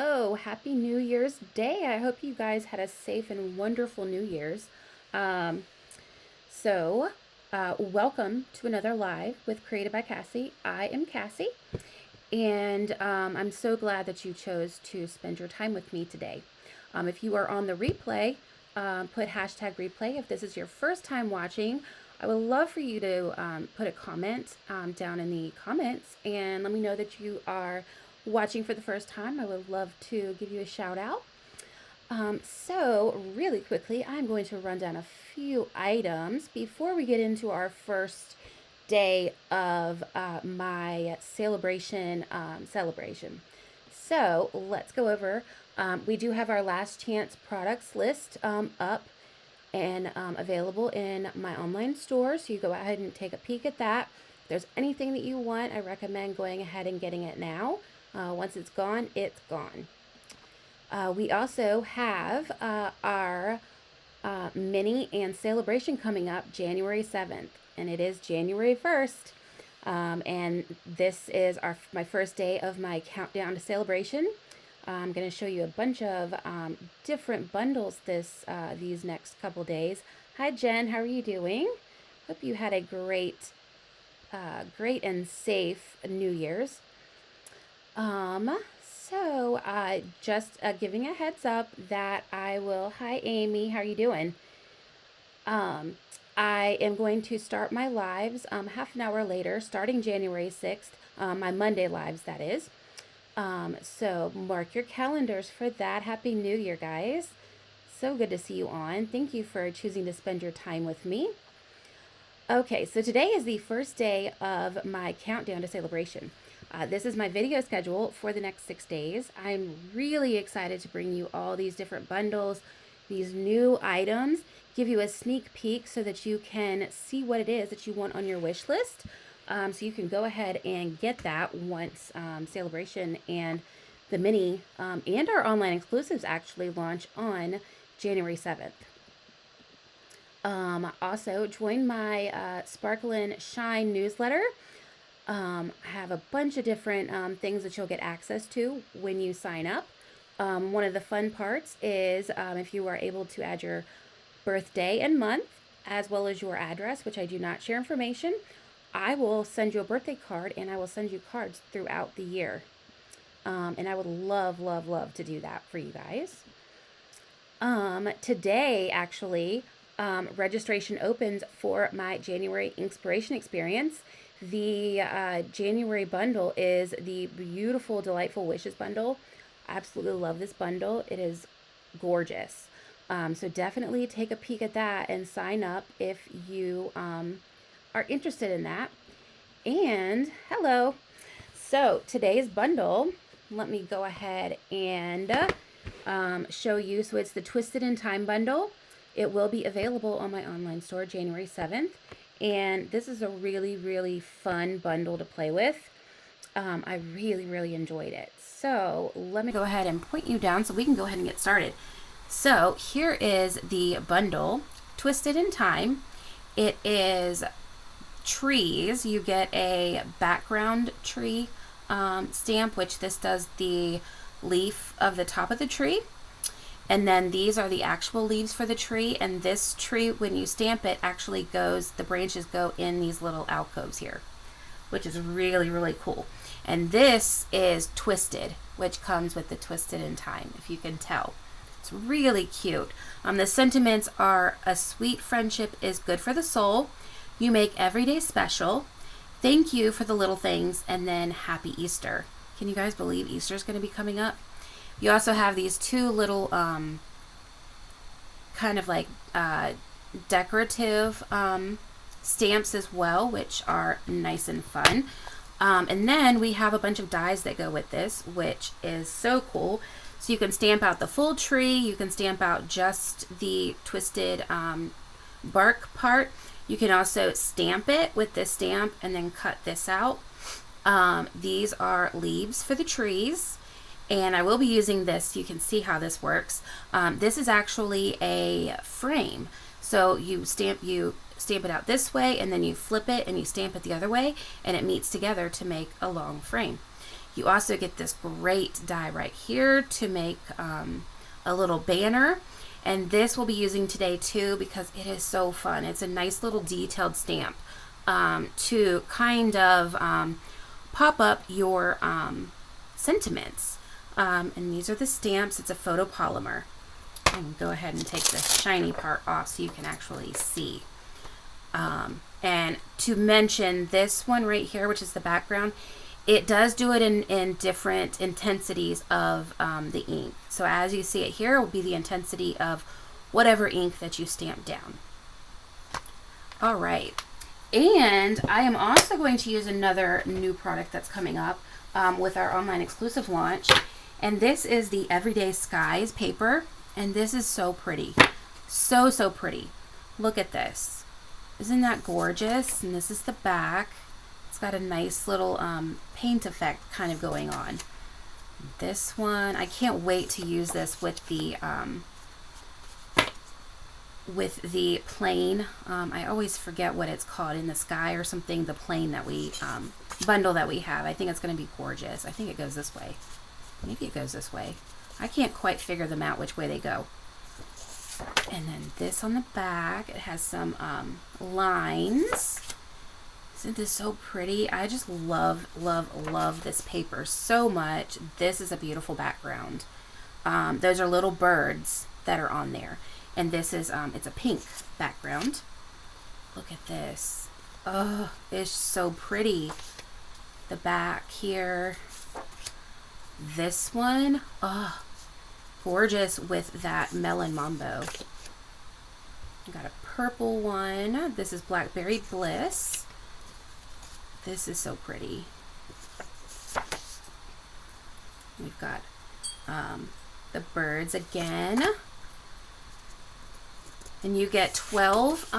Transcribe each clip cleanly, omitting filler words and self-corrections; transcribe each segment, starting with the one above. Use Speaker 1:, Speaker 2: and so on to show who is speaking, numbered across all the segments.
Speaker 1: Hello, happy New Year's Day. I hope you guys had a safe and wonderful New Year's. Um, Welcome to another live with Created by Cassie. I am Cassie, and I'm so glad that you chose to spend your time with me today. If you are on the replay, put hashtag replay. If this is your first time watching, I would love for you to put a comment down in the comments and let me know that you are watching for the first time. I would love to give you a shout out. So really quickly, I'm going to run down a few items before we get into our first day of my Sale-a-bration celebration. So let's go over. We do have our last chance products list up and available in my online store. So you go ahead and take a peek at that. If there's anything that you want, I recommend going ahead and getting it now. Once it's gone, it's gone. We also have our mini and Sale-a-bration coming up January 7th, and it is January 1st. And this is my first day of my countdown to Sale-a-bration. I'm going to show you a bunch of different bundles these next couple days. Hi Jen, how are you doing? Hope you had a great and safe New Year's. Just giving a heads up that hi Amy, how are you doing? I am going to start my lives half an hour later, starting January 6th, my Monday lives, that is. So mark your calendars for that. Happy New Year, guys. So good to see you on. Thank you for choosing to spend your time with me. Okay, so today is the first day of my countdown to Sale-a-bration. This is my video schedule for the next 6 days. I'm really excited to bring you all these different bundles, these new items, give you a sneak peek so that you can see what it is that you want on your wish list. So you can go ahead and get that once Sale-a-bration and the mini and our online exclusives actually launch on January 7th. Also, join my Sparkle and Shine newsletter. I have a bunch of different things that you'll get access to when you sign up. One of the fun parts is if you are able to add your birthday and month as well as your address, which I do not share information, I will send you a birthday card and I will send you cards throughout the year. And I would love to do that for you guys. Today, actually, registration opens for my January Inspiration Experience. The January bundle is the beautiful Delightful Wishes bundle. I absolutely love this bundle. It is gorgeous. So definitely take a peek at that and sign up if you are interested in that. And hello. So today's bundle, let me go ahead and show you. So it's the Twisted in Time bundle. It will be available on my online store January 7th. And this is a really fun bundle to play with. I really enjoyed it. So let me go ahead and point you down so we can go ahead and get started. So here is the bundle, Twisted in Time. It is trees. You get a background tree stamp, which this does the leaf of the top of the tree. And then these are the actual leaves for the tree. And this tree, when you stamp it, actually the branches go in these little alcoves here, which is really cool. And this is Twisted, which comes with the Twisted in Time, if you can tell. It's really cute. The sentiments are: a sweet friendship is good for the soul. You make every day special. Thank you for the little things. And then Happy Easter. Can you guys believe Easter is going to be coming up? You also have these two little kind of like decorative stamps as well, which are nice and fun. And then we have a bunch of dies that go with this, which is so cool. So you can stamp out the full tree. You can stamp out just the twisted bark part. You can also stamp it with this stamp and then cut this out. These are leaves for the trees. And I will be using this so you can see how this works. This is actually a frame. So you stamp it out this way, and then you flip it and you stamp it the other way, and it meets together to make a long frame. You also get this great die right here to make a little banner. And this we'll be using today too because it is so fun. It's a nice little detailed stamp to kind of pop up your sentiments. And these are the stamps. It's a photopolymer. I can go ahead and take the shiny part off so you can actually see. And to mention this one right here, which is the background, it does do it in different intensities of the ink. So as you see it here will be the intensity of whatever ink that you stamp down. All right. And I am also going to use another new product that's coming up with our online exclusive launch. And this is the Everyday Skies paper. And this is so pretty. So, so pretty. Look at this. Isn't that gorgeous? And this is the back. It's got a nice little paint effect kind of going on. This one, I can't wait to use this with the plane. I always forget what it's called, in the sky or something, the plane that we, bundle that we have. I think it's going to be gorgeous. I think it goes this way. Maybe it goes this way. I can't quite figure them out which way they go. And then this on the back, it has some lines. Isn't this so pretty? I just love, love, love this paper so much. This is a beautiful background. Those are little birds that are on there. And this is, it's a pink background. Look at this. Oh, it's so pretty. The back here. This one, oh, gorgeous with that melon mambo. Got a purple one. This is Blackberry Bliss. This is so pretty. We've got the birds again. And you get 12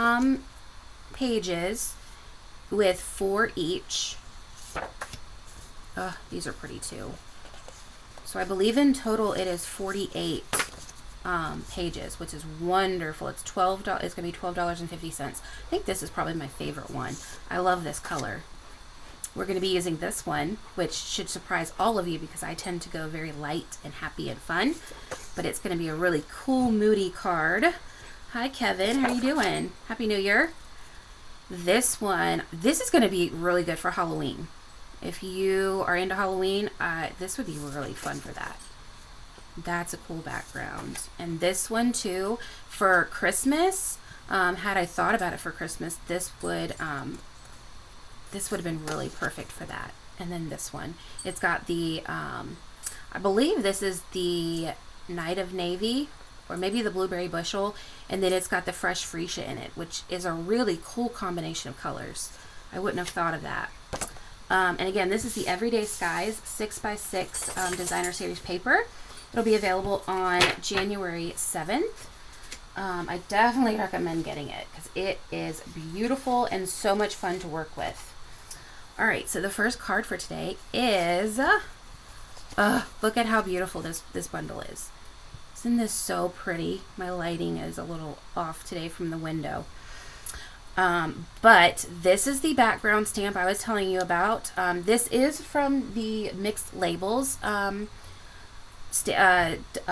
Speaker 1: pages with 4 each. These are pretty too. So I believe in total it is 48 pages, which is wonderful. It's $12. It's going to be $12.50. I think this is probably my favorite one. I love this color. We're going to be using this one, which should surprise all of you because I tend to go very light and happy and fun. But it's going to be a really cool, moody card. Hi, Kevin. How are you doing? Happy New Year. This one, this is going to be really good for Halloween. If you are into Halloween, this would be really fun for that. That's a cool background. And this one too, for Christmas, had I thought about it for Christmas, this would have been really perfect for that. And then this one, it's got the, I believe this is the Night of Navy, or maybe the Blueberry Bushel, and then it's got the Fresh Freesia in it, which is a really cool combination of colors. I wouldn't have thought of that. And again, this is the Everyday Skies 6x6 Designer Series paper. It'll be available on January 7th. I definitely recommend getting it because it is beautiful and so much fun to work with. All right, so the first card for today is, look at how beautiful this bundle is. Isn't this so pretty? My lighting is a little off today from the window. But this is the background stamp I was telling you about. This is from the Mixed Labels a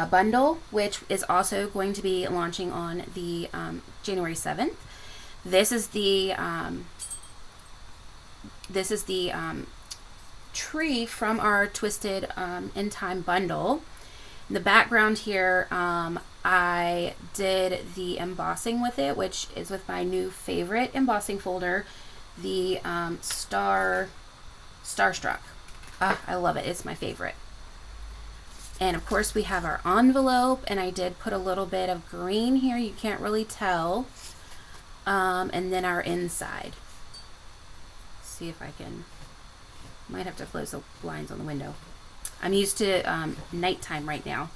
Speaker 1: bundle, which is also going to be launching on the January 7th. This is the tree from our Twisted in Time bundle. In the background here, I did the embossing with it, which is with my new favorite embossing folder, the Starstruck. I love it. It's my favorite. And of course we have our envelope, and I did put a little bit of green here. You can't really tell. And then our inside. See if I can, might have to close the blinds on the window. I'm used to nighttime right now.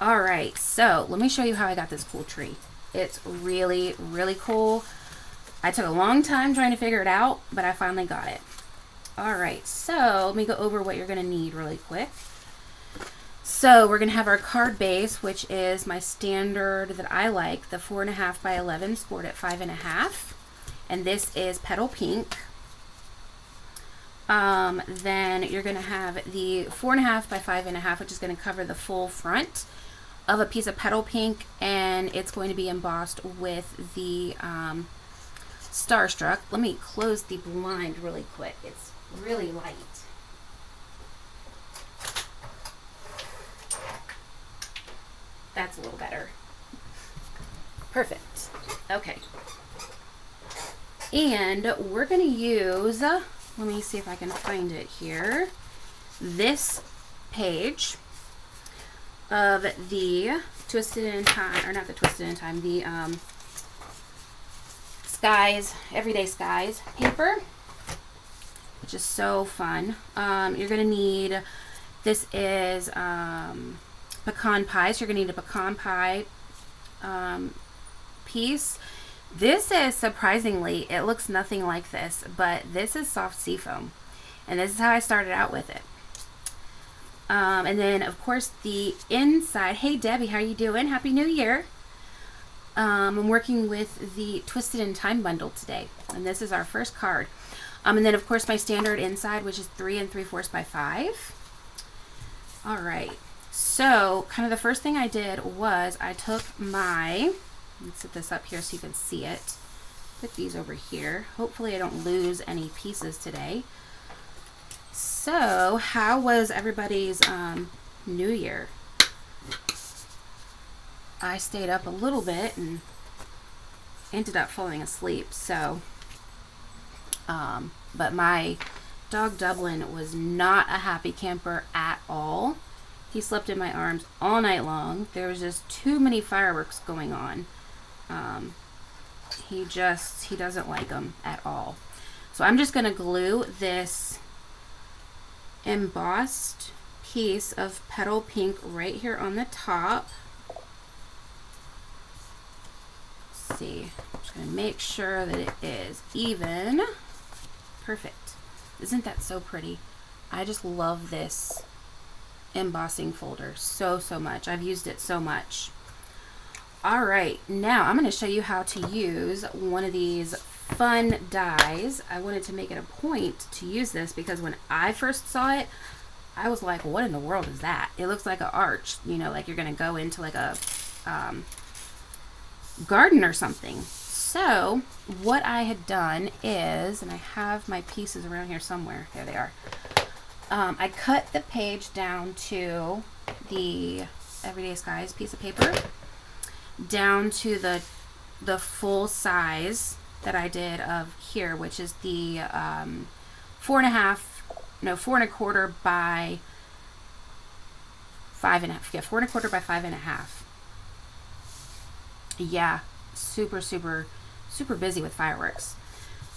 Speaker 1: All right, so let me show you how I got this cool tree. It's really, really cool. I took a long time trying to figure it out, but I finally got it. All right, so let me go over what you're gonna need really quick. So we're gonna have our card base, which is my standard that I like, the 4.5 by 11 scored at 5.5. And this is Petal Pink. Then you're going to have the 4.5 by 5.5, which is going to cover the full front of a piece of petal pink, and it's going to be embossed with the Starstruck. Let me close the blind really quick. It's really light. That's a little better. Perfect. Okay. And we're going to use, let me see if I can find it here, this page of the Twisted in Time, or not the Twisted in Time, the Skies, Everyday Skies paper, which is so fun. You're going to need, this is pecan pie, so you're going to need a pecan pie piece. This is, surprisingly, it looks nothing like this, but this is soft seafoam, and this is how I started out with it. And then, of course, the inside. Hey, Debbie, how you doing? Happy New Year. I'm working with the Twisted in Time bundle today, and this is our first card. And then, of course, my standard inside, which is 3 3/4 by 5. All right. So, kind of the first thing I did was I took my, let's set this up here so you can see it. Put these over here. Hopefully I don't lose any pieces today. So, how was everybody's New Year? I stayed up a little bit and ended up falling asleep. So, but my dog Dublin was not a happy camper at all. He slept in my arms all night long. There was just too many fireworks going on. He doesn't like them at all. So I'm just going to glue this embossed piece of petal pink right here on the top. Let's see. I'm just going to make sure that it is even. Perfect. Isn't that so pretty? I just love this embossing folder so much. I've used it so much. All right, now I'm going to show you how to use one of these fun dies. I wanted to make it a point to use this because when I first saw it, I was like, what in the world is that? It looks like an arch, you know, like you're going to go into like a garden or something. So what I had done is, and I have my pieces around here somewhere. There they are. I cut the page down to the Everyday Skies piece of paper, down to the full size that I did of here, which is the 4 1/4 by 5.5. Yeah, 4 1/4 by 5.5. Yeah, super busy with fireworks.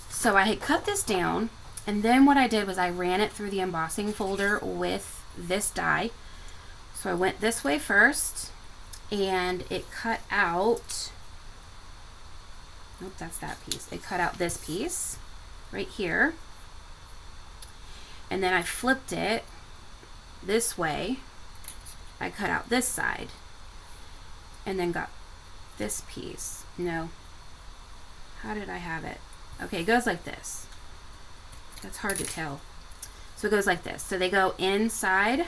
Speaker 1: So I had cut this down. And then what I did was I ran it through the embossing folder with this die. So I went this way first, and it cut out, nope, that's that piece. It cut out this piece right here. And then I flipped it this way. I cut out this side, and then got this piece. No. How did I have it? Okay, it goes like this. That's hard to tell. So it goes like this. So they go inside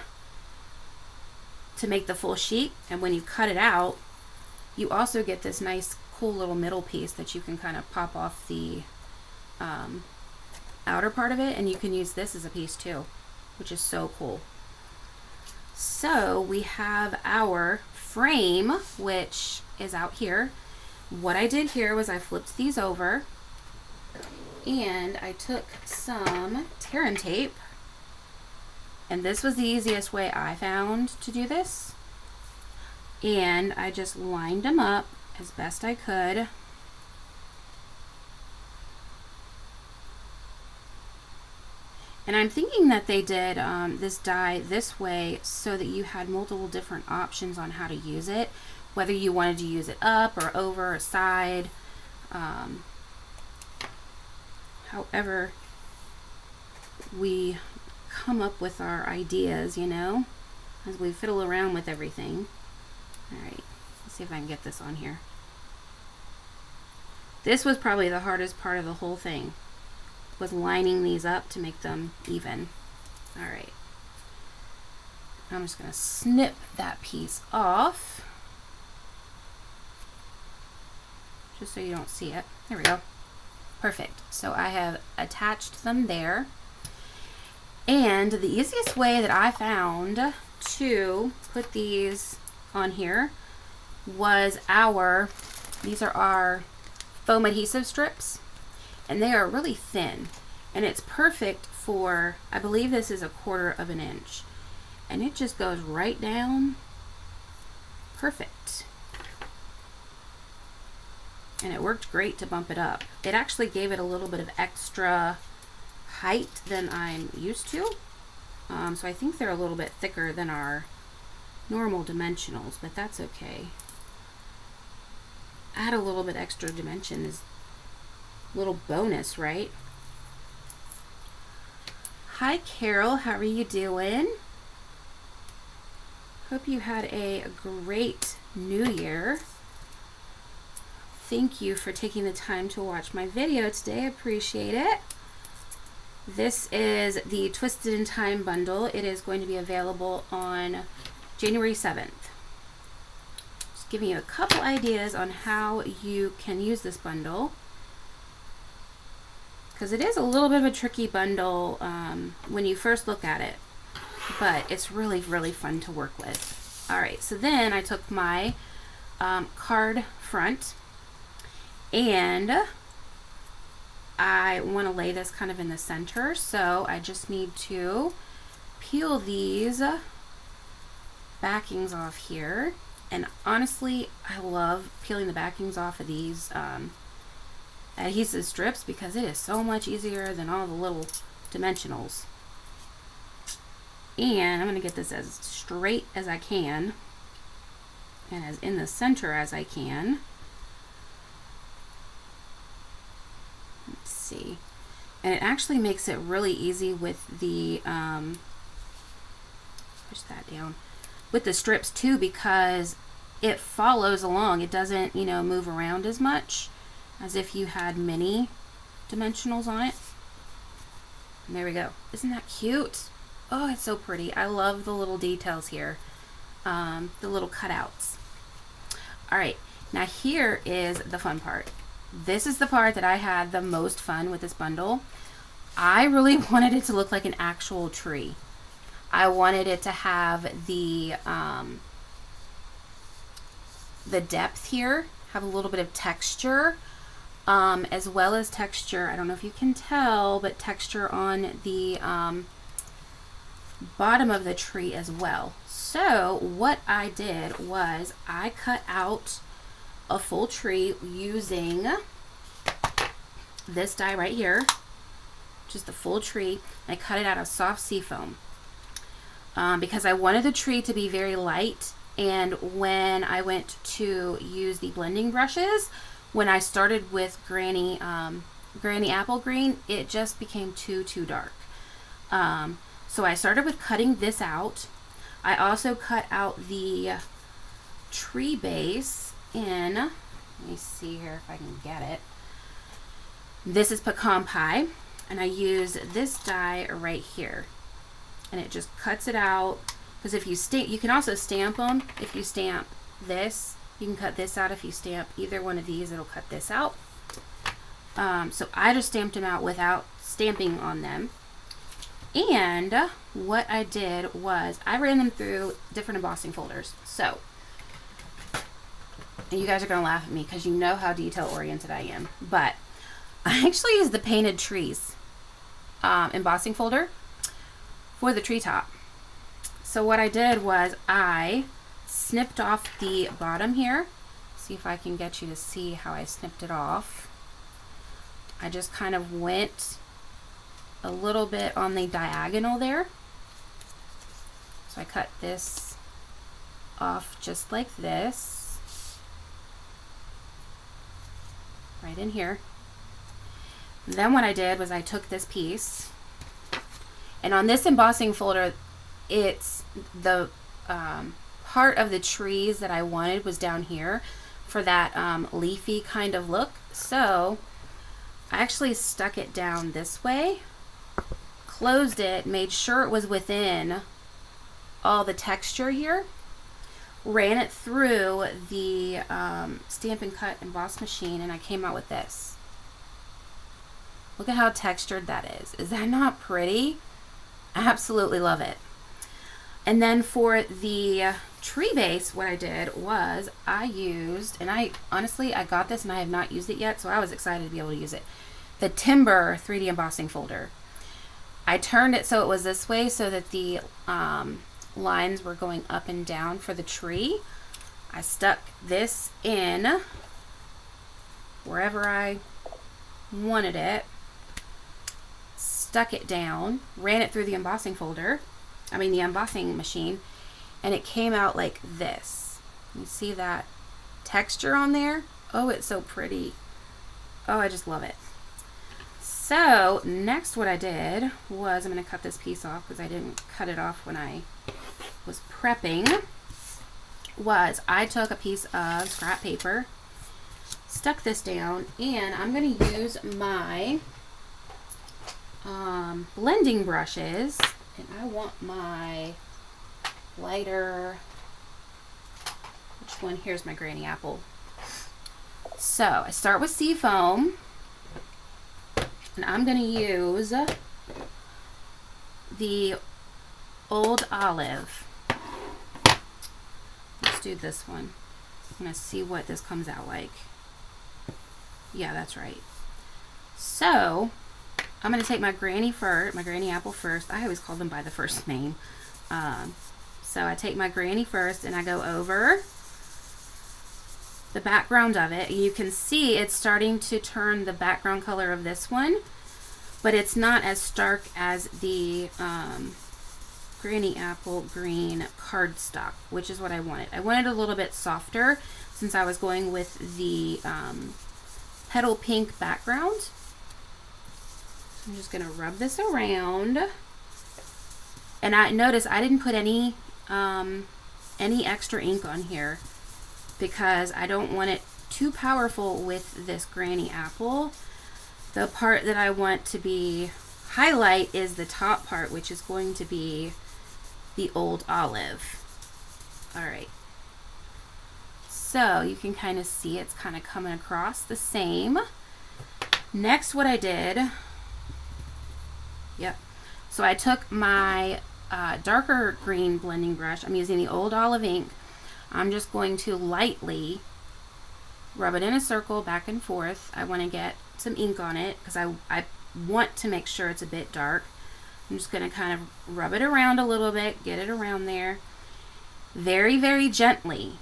Speaker 1: to make the full sheet, and when you cut it out, you also get this nice cool little middle piece that you can kind of pop off the outer part of it, and you can use this as a piece too, which is so cool. So we have our frame, which is out here. What I did here was I flipped these over, and I took some tear and tape, and this was the easiest way I found to do this, and I just lined them up as best I could. And I'm thinking that they did this die this way so that you had multiple different options on how to use it, whether you wanted to use it up or over or side. However we come up with our ideas, you know, as we fiddle around with everything. All right, let's see if I can get this on here. This was probably the hardest part of the whole thing, was lining these up to make them even. All right. I'm just going to snip that piece off, just so you don't see it. There we go. Perfect. So I have attached them there. And the easiest way that I found to put these on here was these are our foam adhesive strips, and they are really thin, and it's perfect for, I believe this is 1/4 of an inch, and it just goes right down perfect. And it worked great to bump it up. It actually gave it a little bit of extra height than I'm used to. So I think they're a little bit thicker than our normal dimensionals, but that's okay. Add a little bit extra dimension is a little bonus, right? Hi Carol, how are you doing? Hope you had a great New Year. Thank you for taking the time to watch my video today. I appreciate it. This is the Twisted in Time bundle. It is going to be available on January 7th. Just giving you a couple ideas on how you can use this bundle, because it is a little bit of a tricky bundle when you first look at it, but it's really, really fun to work with. All right, so then I took my card front, and I want to lay this kind of in the center, so I just need to peel these backings off here. And honestly, I love peeling the backings off of these adhesive strips because it is so much easier than all the little dimensionals. And I'm going to get this as straight as I can and as in the center as I can. Let's see. And it actually makes it really easy with the push that down, with the strips too, because it follows along. It doesn't, you know, move around as much as if you had many dimensionals on it. And there we go. Isn't that cute? Oh, it's so pretty. I love the little details here, the little cutouts. All right, now here is the fun part. This is the part that I had the most fun with this bundle. I really wanted it to look like an actual tree. I wanted it to have the depth here, have a little bit of texture, as well as texture, I don't know if you can tell, but texture on the bottom of the tree as well. So what I did was I cut out a full tree using this die right here, just the full tree. I cut it out of soft seafoam because I wanted the tree to be very light. And when I went to use the blending brushes, when I started with Granny Apple Green, it just became too dark. So I started with cutting this out. I also cut out the tree base in, let me see here if I can get it. This is pecan pie, and I use this die right here, and it just cuts it out. Because if you stamp, you can also stamp them. If you stamp this, you can cut this out. If you stamp either one of these, it'll cut this out. So I just stamped them out without stamping on them. And what I did was I ran them through different embossing folders. So, and you guys are going to laugh at me because you know how detail oriented I am. But I actually used the Painted Trees embossing folder for the treetop. So what I did was I snipped off the bottom here. See if I can get you to see how I snipped it off. I just kind of went a little bit on the diagonal there. So I cut this off just like this, right in here. And then what I did was I took this piece, and on this embossing folder, it's the part of the trees that I wanted was down here for that leafy kind of look. So I actually stuck it down this way, closed it, made sure it was within all the texture here, ran it through the Stampin' Cut Emboss machine, and I came out with this. Look at how textured that is. Is that not pretty? I absolutely love it. And then for the tree base, what I did was I used, and I honestly, I got this and I have not used it yet, so I was excited to be able to use it, the Timber 3D embossing folder. I turned it so it was this way so that the lines were going up and down for the tree. I stuck this in wherever I wanted it, stuck it down, ran it through the embossing folder, the embossing machine, and it came out like this. You see that texture on there? Oh, it's so pretty. Oh, I just love it. So next what I did was, I'm going to cut this piece off because I didn't cut it off when I was prepping, was I took a piece of scrap paper, stuck this down, and I'm going to use my blending brushes, and I want my lighter, which one? Here's my granny apple. So I start with Seafoam, and I'm going to use the Old Olive. Let's do this one. I'm going to see what this comes out like. Yeah, that's right. So I'm going to take my granny apple first. I always call them by the first name. So I take my granny first and I go over the background of it. You can see it's starting to turn the background color of this one, but it's not as stark as the granny apple green cardstock, which is what I wanted. I wanted a little bit softer since I was going with the petal pink background. I'm just going to rub this around. And I notice I didn't put any extra ink on here because I don't want it too powerful with this granny apple. The part that I want to be highlight is the top part, which is going to be the Old Olive. All right. So you can kind of see it's kind of coming across the same. Next, what I did, so I took my darker green blending brush. I'm using the Old Olive ink. I'm just going to lightly rub it in a circle back and forth. I want to get some ink on it because I want to make sure it's a bit dark. I'm just going to kind of rub it around a little bit, get it around there. Very, very gently.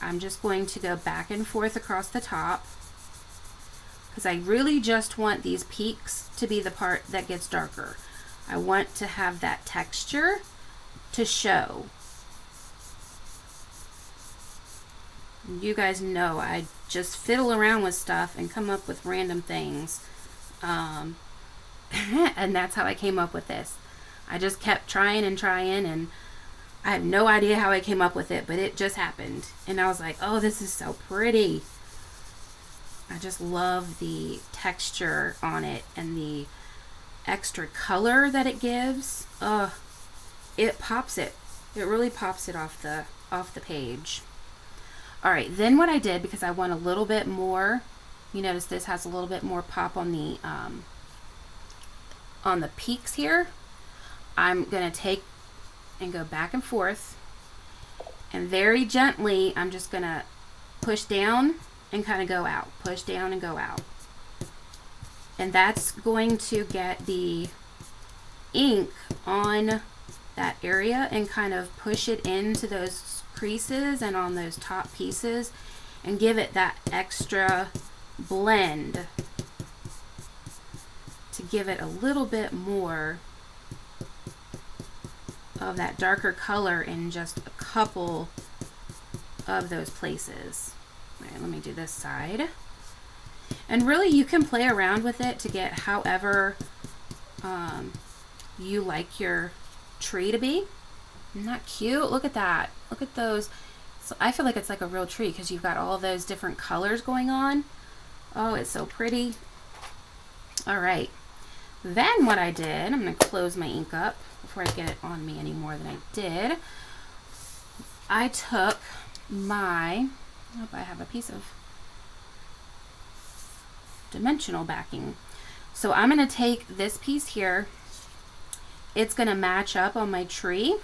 Speaker 1: I'm just going to go back and forth across the top because I really just want these peaks to be the part that gets darker. I want to have that texture to show. You guys know I just fiddle around with stuff and come up with random things. And that's how I came up with this. I just kept trying and trying, and I have no idea how I came up with it, but it just happened. And I was like, oh, this is so pretty. I just love the texture on it and the extra color that it gives. It pops it. It really pops it off the page. All right, then what I did, because I want a little bit more, you notice this has a little bit more pop on the peaks here. I'm gonna take and go back and forth, and very gently I'm just gonna push down and kind of go out, push down and go out, and that's going to get the ink on that area and kind of push it into those creases and on those top pieces and give it that extra blend to give it a little bit more of that darker color in just a couple of those places. All right, let me do this side. And really you can play around with it to get however you like your tree to be. Isn't that cute? Look at that. Look at those. So I feel like it's like a real tree because you've got all those different colors going on. Oh, it's so pretty. All right. Then what I did, I'm going to close my ink up before I get it on me any more than I did. I took my, I hope I have a piece of dimensional backing. So I'm going to take this piece here. It's going to match up on my tree.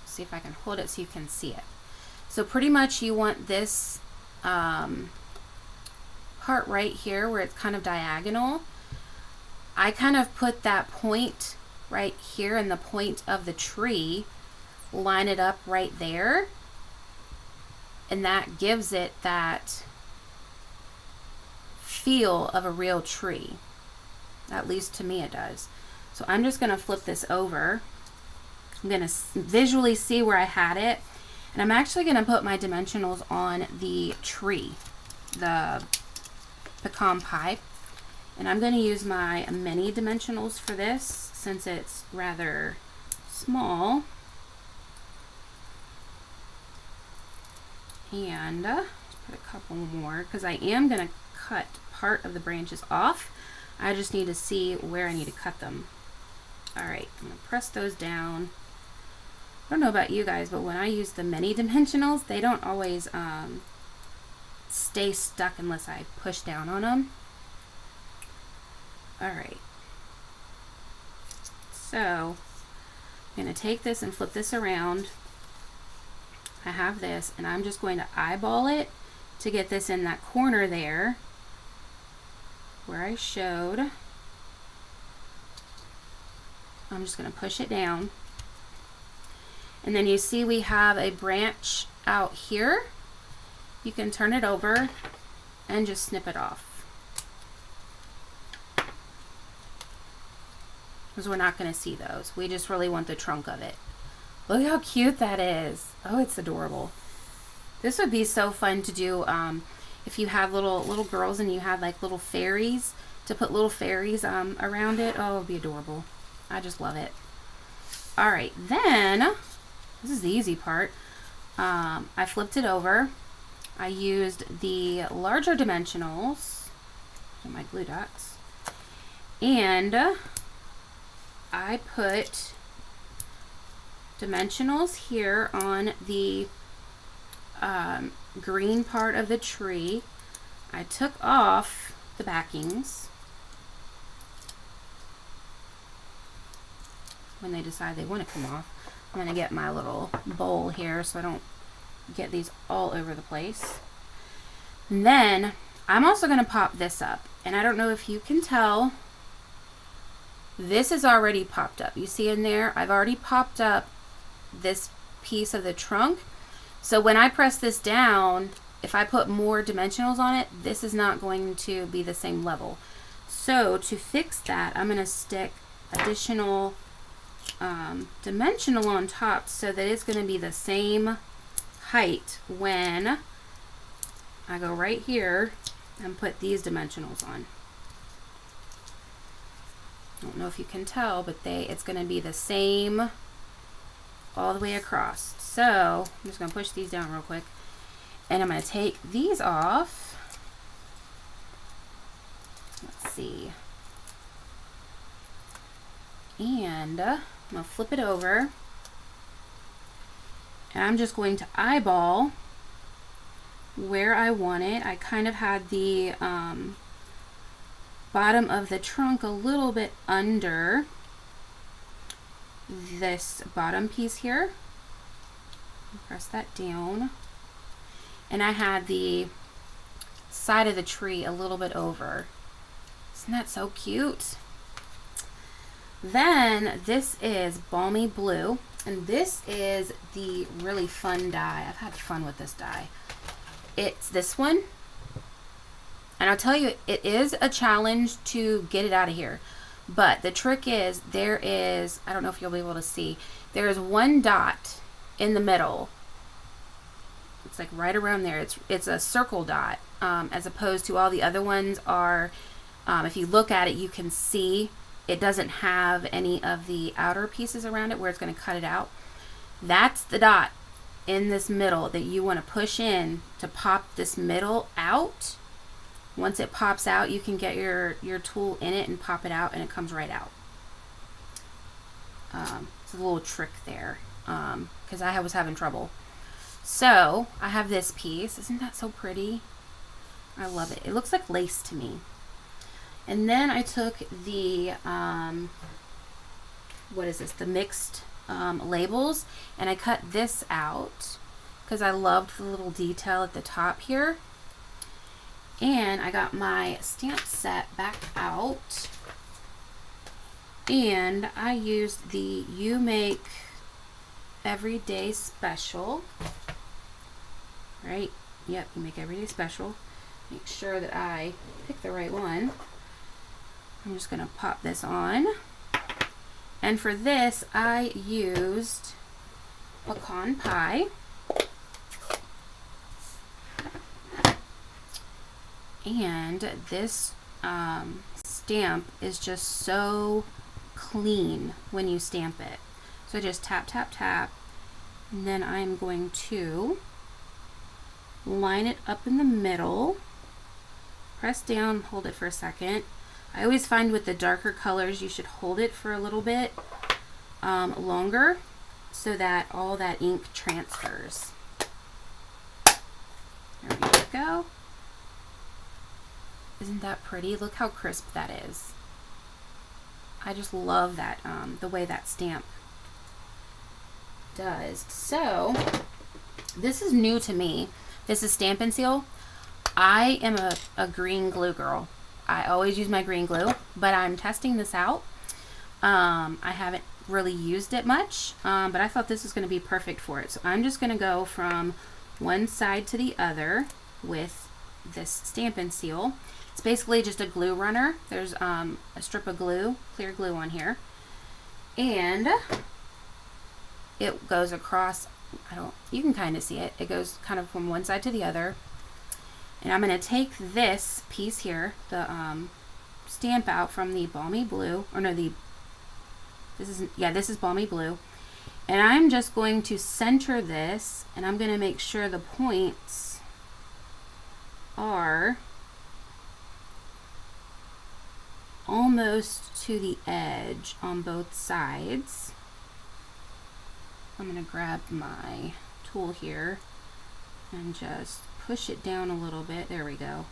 Speaker 1: See if I can hold it so you can see it. So pretty much you want this part right here where it's kind of diagonal. I kind of put that point right here in the point of the tree, line it up right there, and that gives it that feel of a real tree. At least to me it does. So I'm just going to flip this over. I'm going to visually see where I had it, and I'm actually going to put my dimensionals on the tree, the pecan pie, and I'm going to use my mini dimensionals for this since it's rather small. And put a couple more because I am going to cut part of the branches off. I just need to see where I need to cut them. Alright, I'm going to press those down. I don't know about you guys, but when I use the mini dimensionals, they don't always stay stuck unless I push down on them. Alright, so I'm going to take this and flip this around. I have this, and I'm just going to eyeball it to get this in that corner there where I showed. I'm just going to push it down. And then you see we have a branch out here. You can turn it over and just snip it off. Because we're not going to see those. We just really want the trunk of it. Look how cute that is. Oh, it's adorable. This would be so fun to do if you have little girls and you had like little fairies, to put little fairies around it. Oh, it would be adorable. I just love it. All right, then this is the easy part. I flipped it over. I used the larger dimensionals, my glue dots, and I put dimensionals here on the green part of the tree. I took off the backings when they decide they want to come off. I'm going to get my little bowl here so I don't get these all over the place. And then I'm also going to pop this up, and I don't know if you can tell, this is already popped up. You see in there, I've already popped up this piece of the trunk. So when I press this down, if I put more dimensionals on it, this is not going to be the same level. So to fix that, I'm going to stick additional dimensional on top so that it's going to be the same height when I go right here and put these dimensionals on. I don't know if you can tell, but it's going to be the same all the way across. So I'm just going to push these down real quick, and I'm going to take these off. Let's see. And I'm going to flip it over, and I'm just going to eyeball where I want it. I kind of had the bottom of the trunk a little bit under this bottom piece here. Press that down, and I had the side of the tree a little bit over. Isn't that so cute? Then this is Balmy Blue, and this is the really fun die. I've had fun with this die. It's this one, and I'll tell you, it is a challenge to get it out of here. But the trick is, there is, I don't know if you'll be able to see, there is one dot in the middle. It's like right around there. It's a circle dot, as opposed to all the other ones are, if you look at it, you can see it doesn't have any of the outer pieces around it where it's going to cut it out. That's the dot in this middle that you want to push in to pop this middle out. Once it pops out, you can get your tool in it and pop it out, and it comes right out. It's a little trick there, because I was having trouble. So I have this piece. Isn't that so pretty? I love it. It looks like lace to me. And then I took the, what is this? The mixed labels, and I cut this out because I loved the little detail at the top here. And I got my stamp set back out, and I used the You Make Everyday Special, right? Yep, You Make Everyday Special. Make sure that I pick the right one. I'm just going to pop this on. And for this, I used pecan pie. And this stamp is just so clean when you stamp it. So just tap, tap, tap. And then I'm going to line it up in the middle. Press down, hold it for a second. I always find with the darker colors you should hold it for a little bit longer so that all that ink transfers. There we go. Isn't that pretty? Look how crisp that is. I just love that, the way that stamp does. So this is new to me. This is Stampin' Seal. I am a green glue girl. I always use my green glue, but I'm testing this out. I haven't really used it much, but I thought this was going to be perfect for it. So I'm just going to go from one side to the other with this Stampin' Seal. It's basically just a glue runner. There's a strip of glue, clear glue on here, and it goes across. You can kind of see it. It goes kind of from one side to the other. And I'm going to take this piece here, the stamp out from the Balmy Blue, or no, this is Balmy Blue. And I'm just going to center this, and I'm going to make sure the points are almost to the edge on both sides. I'm going to grab my tool here and just push it down a little bit. There we go.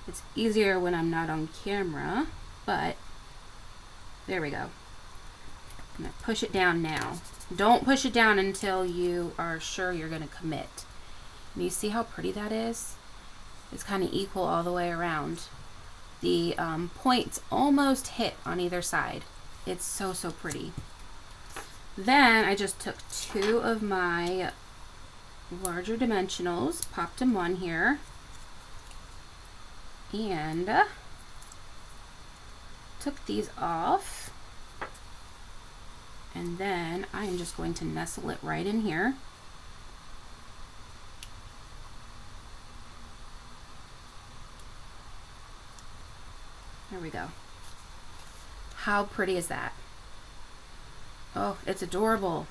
Speaker 1: It's easier when I'm not on camera, but there we go. I'm going to push it down now. Don't push it down until you are sure you're going to commit. And you see how pretty that is? It's kind of equal all the way around. The points almost hit on either side. It's so, so pretty. Then I just took two of my larger dimensionals, popped them on here, and took these off. And then I am just going to nestle it right in here. There we go. How pretty is that? Oh, it's adorable.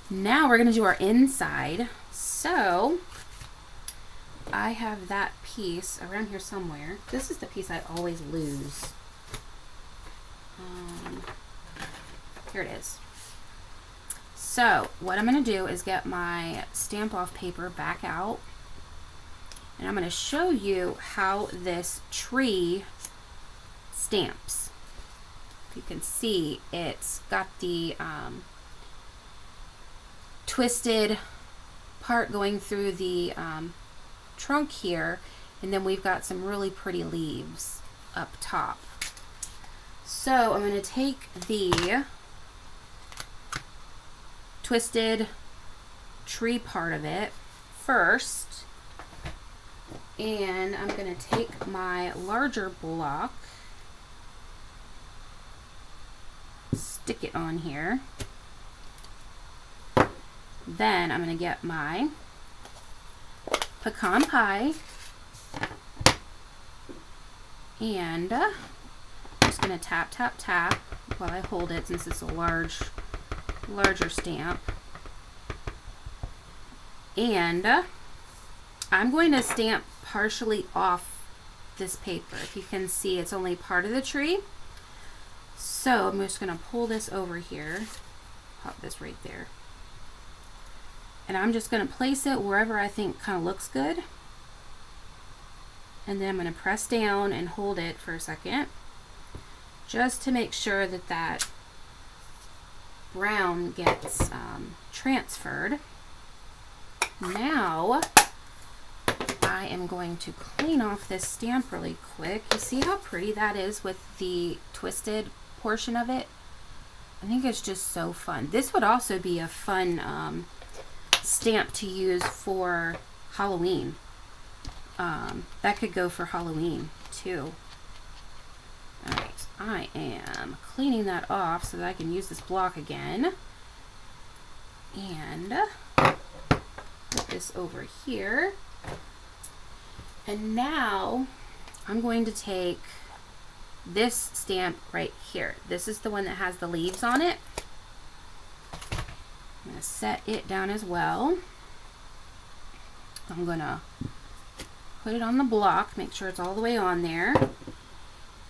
Speaker 1: Now we're going to do our inside. So I have that piece around here somewhere. This is the piece I always lose. Here it is. So what I'm going to do is get my stamp off paper back out, and I'm going to show you how this tree stamps. You can see it's got the twisted part going through the trunk here, and then we've got some really pretty leaves up top. So I'm going to take the twisted tree part of it first, and I'm going to take my larger block, stick it on here. Then I'm going to get my pecan pie, and I'm just going to tap, tap, tap while I hold it, since it's a larger stamp. And I'm going to stamp partially off this paper. If you can see, it's only part of the tree. So I'm just going to pull this over here, pop this right there. And I'm just going to place it wherever I think kind of looks good. And then I'm going to press down and hold it for a second, just to make sure that that brown gets transferred. Now I am going to clean off this stamp really quick. You see how pretty that is with the twisted portion of it? I think it's just so fun. This would also be a fun stamp to use for Halloween. That could go for Halloween too. Alright, I am cleaning that off so that I can use this block again. And put this over here. And now I'm going to take this stamp right here. This is the one that has the leaves on it. I'm going to set it down as well. I'm going to put it on the block, make sure it's all the way on there.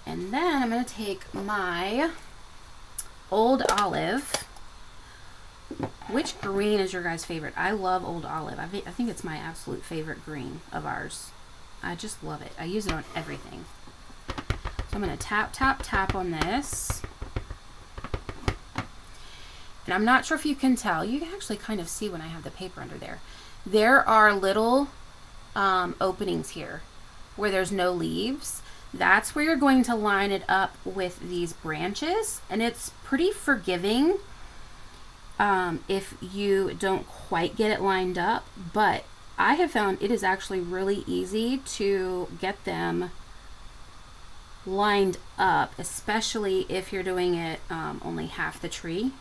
Speaker 1: And then I'm going to take my Old Olive. Which green is your guys' favorite? I love Old Olive. I think it's my absolute favorite green of ours. I just love it. I use it on everything. So I'm going to tap, tap, tap on this. And I'm not sure if you can tell. You can actually kind of see when I have the paper under there. There are little openings here where there's no leaves. That's where you're going to line it up with these branches, and it's pretty forgiving if you don't quite get it lined up, but I have found it is actually really easy to get them lined up, especially if you're doing it only half the tree.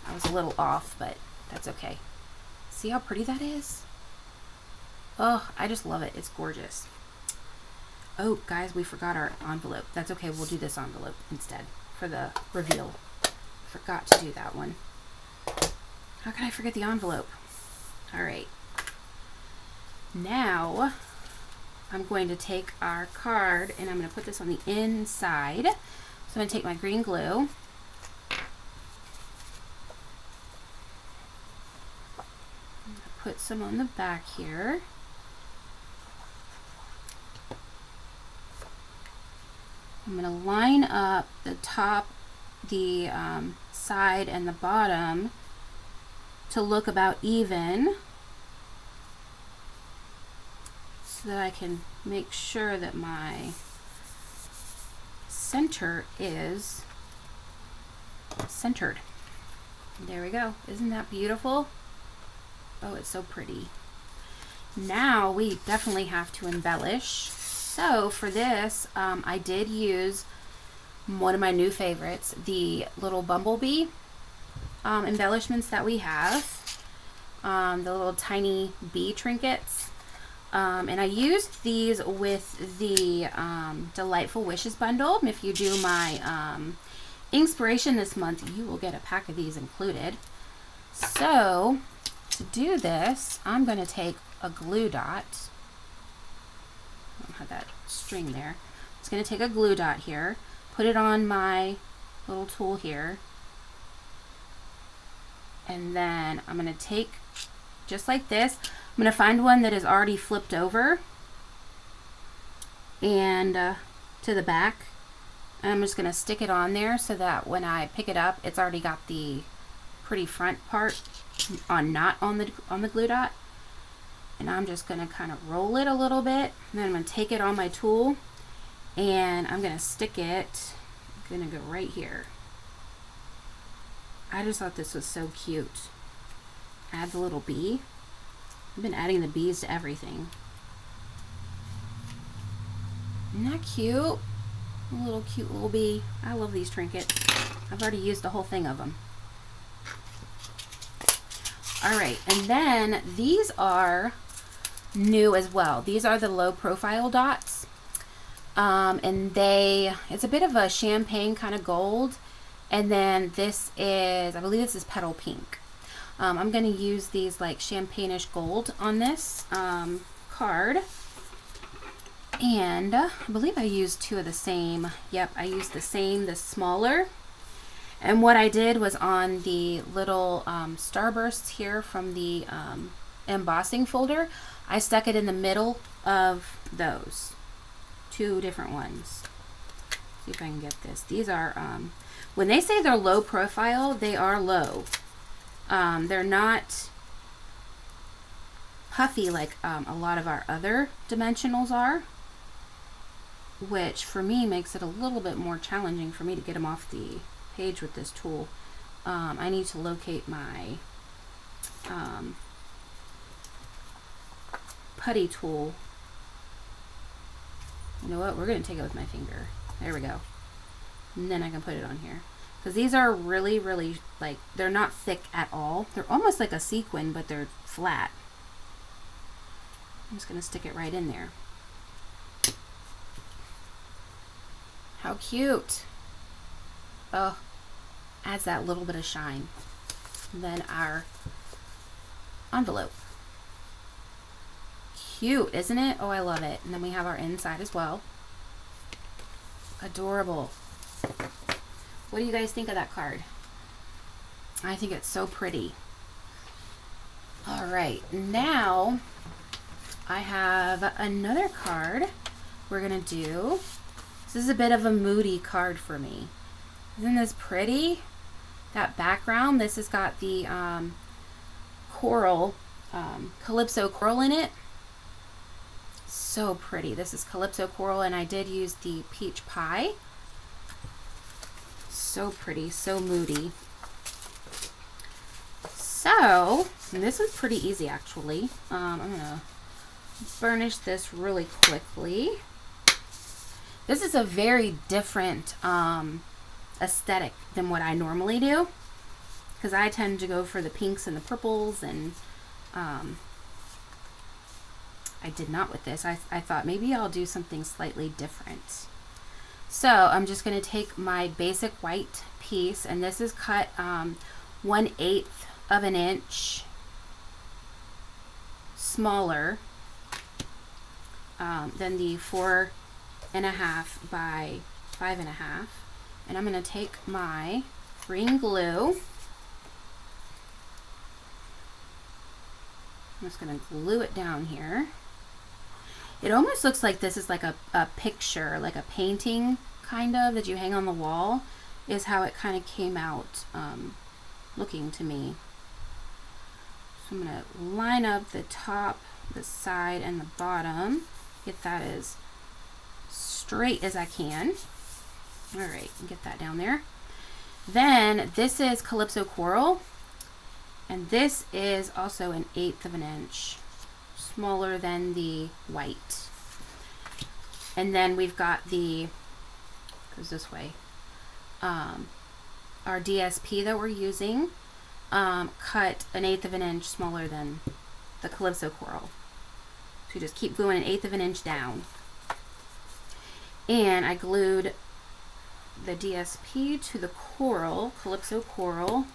Speaker 1: I was a little off, but that's okay. See how pretty that is? Oh, I just love it. It's gorgeous. Oh, guys, we forgot our envelope. That's okay. We'll do this envelope instead for the reveal. Forgot to do that one. How can I forget the envelope? All right. Now, I'm going to take our card and I'm going to put this on the inside. So I'm going to take my green glue. Put some on the back here. I'm going to line up the top, the side, and the bottom to look about even so that I can make sure that my center is centered. There we go. Isn't that beautiful? Oh, it's so pretty. Now we definitely have to embellish. So for this, I did use one of my new favorites, the little bumblebee embellishments that we have, the little tiny bee trinkets. And I used these with the Delightful Wishes bundle. If you do my inspiration this month, you will get a pack of these included. So to do this, I'm going to take a glue dot. I don't have that string there. I'm just going to take a glue dot here, put it on my little tool here, and then I'm going to take, just like this, I'm going to find one that is already flipped over and to the back. And I'm just going to stick it on there so that when I pick it up, it's already got the pretty front part not on the glue dot. And I'm just going to kind of roll it a little bit. And then I'm going to take it on my tool and I'm going to stick it. I'm going to go right here. I just thought this was so cute. Add the little bee. I've been adding the bees to everything. Isn't that cute? A little cute little bee. I love these trinkets. I've already used the whole thing of them. All right, and then these are new as well. These are the low profile dots. And it's a bit of a champagne kind of gold. And then this is, I believe this is Petal Pink. I'm going to use these like champagne-ish gold on this card. And I believe I used two of the same. Yep, I used the same, the smaller. And what I did was on the little starbursts here from the embossing folder, I stuck it in the middle of those. Two different ones. See if I can get this. These are, when they say they're low profile, they are low. They're not puffy like a lot of our other dimensionals are, which for me makes it a little bit more challenging for me to get them off the page with this tool. I need to locate my putty tool. You know what? We're going to take it with my finger. There we go. And then I can put it on here. Because these are really, really, like, they're not thick at all. They're almost like a sequin, but they're flat. I'm just going to stick it right in there. How cute. Oh, adds that little bit of shine. And then our envelope. Cute, isn't it? Oh, I love it. And then we have our inside as well. Adorable. What do you guys think of that card? I think it's so pretty. All right, now I have another card we're gonna do. This is a bit of a moody card for me. Isn't this pretty? That background, this has got the coral, Calypso coral in it. So pretty. This is Calypso coral, and I did use the peach pie. So pretty, so moody. So, and this is pretty easy actually. I'm gonna burnish this really quickly. This is a very different aesthetic than what I normally do, because I tend to go for the pinks and the purples, and I did not with this. I thought maybe I'll do something slightly different. So I'm just going to take my basic white piece, and this is cut 1/8 of an inch smaller than the 4.5 by 5.5. And I'm going to take my green glue. I'm just going to glue it down here. It almost looks like this is like a picture, like a painting kind of that you hang on the wall, is how it kind of came out looking to me. So I'm going to line up the top, the side, and the bottom. Get that as straight as I can. All right, get that down there. Then this is Calypso coral, and this is also 1/8 of an inch smaller than the white. And then we've got the, goes this way, our DSP that we're using, cut 1/8 of an inch smaller than the Calypso coral. So you just keep gluing 1/8 of an inch down. And I glued the DSP to the coral, Calypso coral.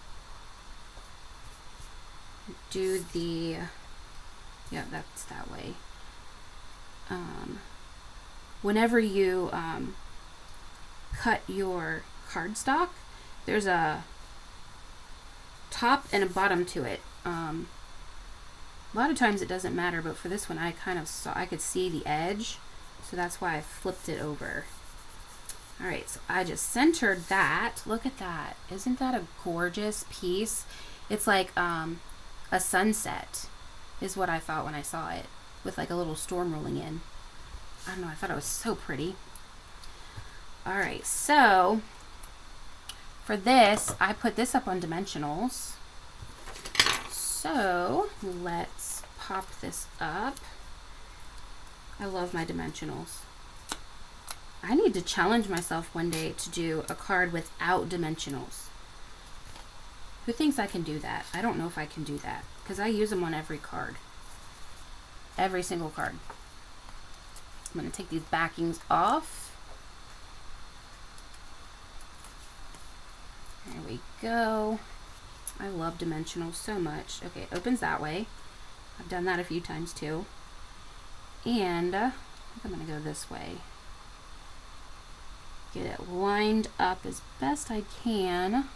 Speaker 1: Do the, yeah, that's that way. Whenever you cut your cardstock, there's a top and a bottom to it. A lot of times it doesn't matter, but for this one I kind of saw, I could see the edge, so that's why I flipped it over. All right, so I just centered that. Look at that. Isn't that a gorgeous piece? It's like a sunset is what I thought when I saw it, with like a little storm rolling in. I don't know, I thought it was so pretty. All right, so for this, I put this up on dimensionals. So let's pop this up. I love my dimensionals. I need to challenge myself one day to do a card without dimensionals. Who thinks I can do that? I don't know if I can do that, because I use them on every card. Every single card. I'm going to take these backings off. go. I love dimensional so much. Okay, it opens that way. I've done that a few times too. And I think I'm going to go this way. Get it lined up as best I can.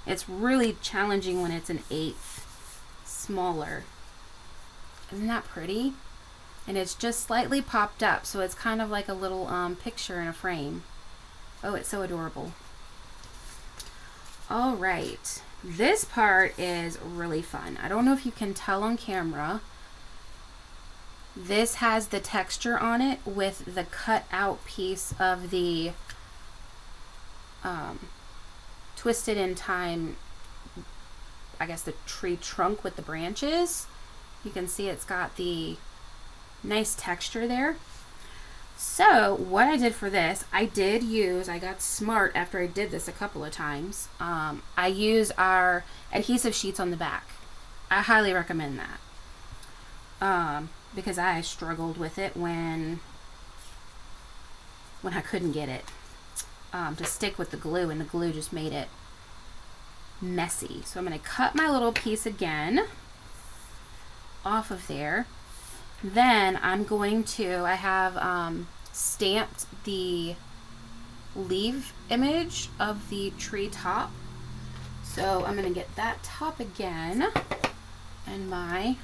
Speaker 1: It's really challenging when it's an 1/8 smaller. Isn't that pretty? And it's just slightly popped up, so it's kind of like a little picture in a frame. Oh, it's so adorable. All right, this part is really fun. I don't know if you can tell on camera. This has the texture on it with the cut out piece of the twisted in time, I guess the tree trunk with the branches. You can see it's got the nice texture there. So what I did for this, I got smart after I did this a couple of times. I use our adhesive sheets on the back. I highly recommend that. Because I struggled with it when I couldn't get it to stick with the glue, and the glue just made it messy. So I'm going to cut my little piece again off of there. Then I'm going to, I have stamped the leaf image of the tree top. So I'm going to get that top again and my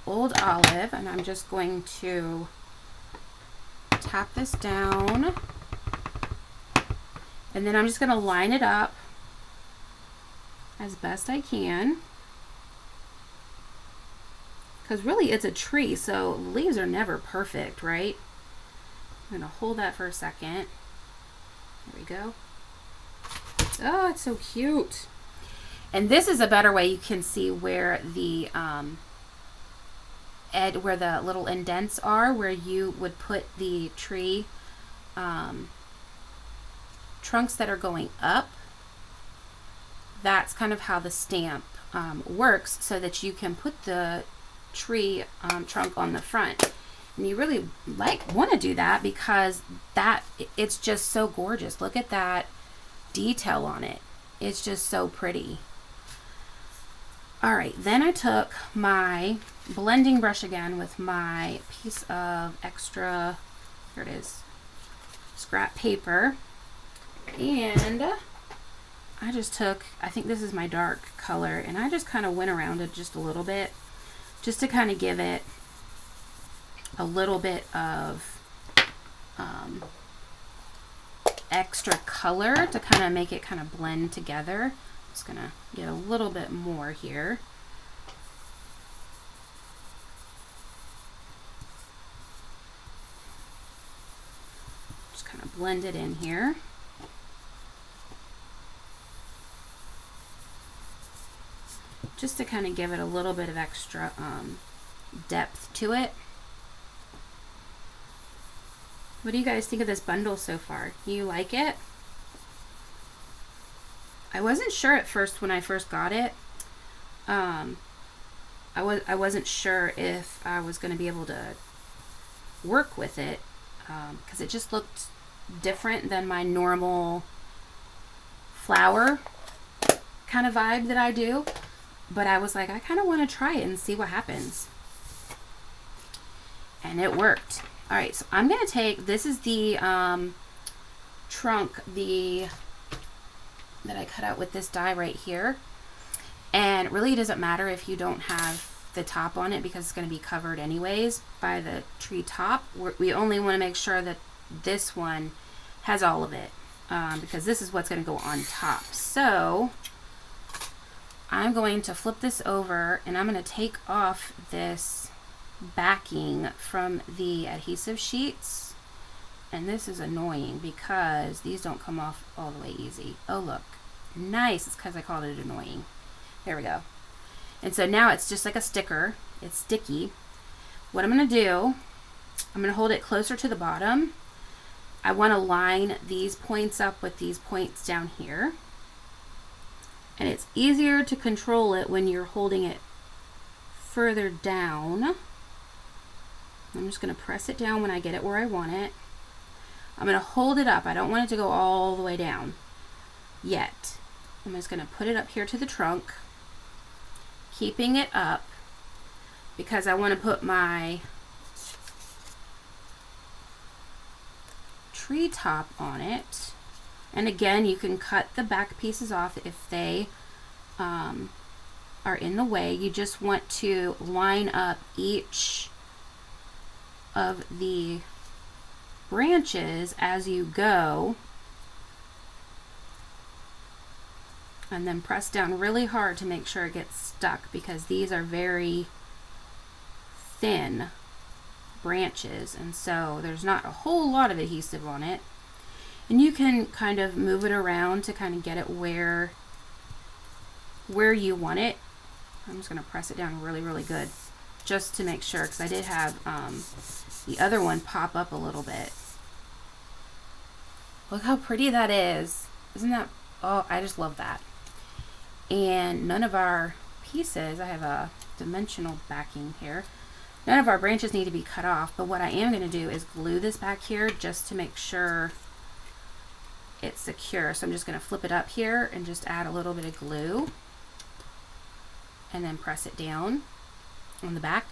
Speaker 1: old olive, and I'm just going to tap this down, and then I'm just going to line it up as best I can, because really it's a tree, so leaves are never perfect, right? I'm going to hold that for a second. There we go. Oh, it's so cute. And this is a better way you can see where the where the little indents are, where you would put the tree trunks that are going up. That's kind of how the stamp works, so that you can put the tree trunk on the front. And you really want to do that because it's just so gorgeous. Look at that detail on it. It's just so pretty. All right, then I took my blending brush again with my piece of extra, here it is, scrap paper, and I just took, I think this is my dark color, and I just kind of went around it just a little bit, just to kind of give it a little bit of extra color to kind of make it kind of blend together. Just gonna get a little bit more here. Just kind of blend it in here. Just to kind of give it a little bit of extra depth to it. What do you guys think of this bundle so far? You like it? I wasn't sure at first when I first got it. I wasn't sure if I was going to be able to work with it because it just looked different than my normal flower kind of vibe that I do. But I was like, I kind of want to try it and see what happens. And it worked. All right, so I'm going to take, this is the trunk, that I cut out with this die right here. And it really doesn't matter if you don't have the top on it because it's going to be covered anyways by the tree top. We only want to make sure that this one has all of it because this is what's going to go on top. So I'm going to flip this over and I'm going to take off this backing from the adhesive sheets. And this is annoying because these don't come off all the way easy. Oh, look. Nice. It's because I called it annoying. There we go. And so now it's just like a sticker. It's sticky. What I'm going to do, I'm going to hold it closer to the bottom. I want to line these points up with these points down here. And it's easier to control it when you're holding it further down. I'm just going to press it down when I get it where I want it. I'm going to hold it up. I don't want it to go all the way down. yet. I'm just going to put it up here to the trunk, keeping it up because I want to put my tree top on it. And again, you can cut the back pieces off if they are in the way. You just want to line up each of the branches as you go, and then press down really hard to make sure it gets stuck, because these are very thin branches, and so there's not a whole lot of adhesive on it. And you can kind of move it around to kind of get it where you want it. I'm just going to press it down really, really good just to make sure, because I did have the other one pop up a little bit. Look how pretty that is. Isn't that, oh, I just love that. And none of our pieces, I have a dimensional backing here, none of our branches need to be cut off, but what I am going to do is glue this back here just to make sure it's secure. So I'm just going to flip it up here and just add a little bit of glue and then press it down on the back.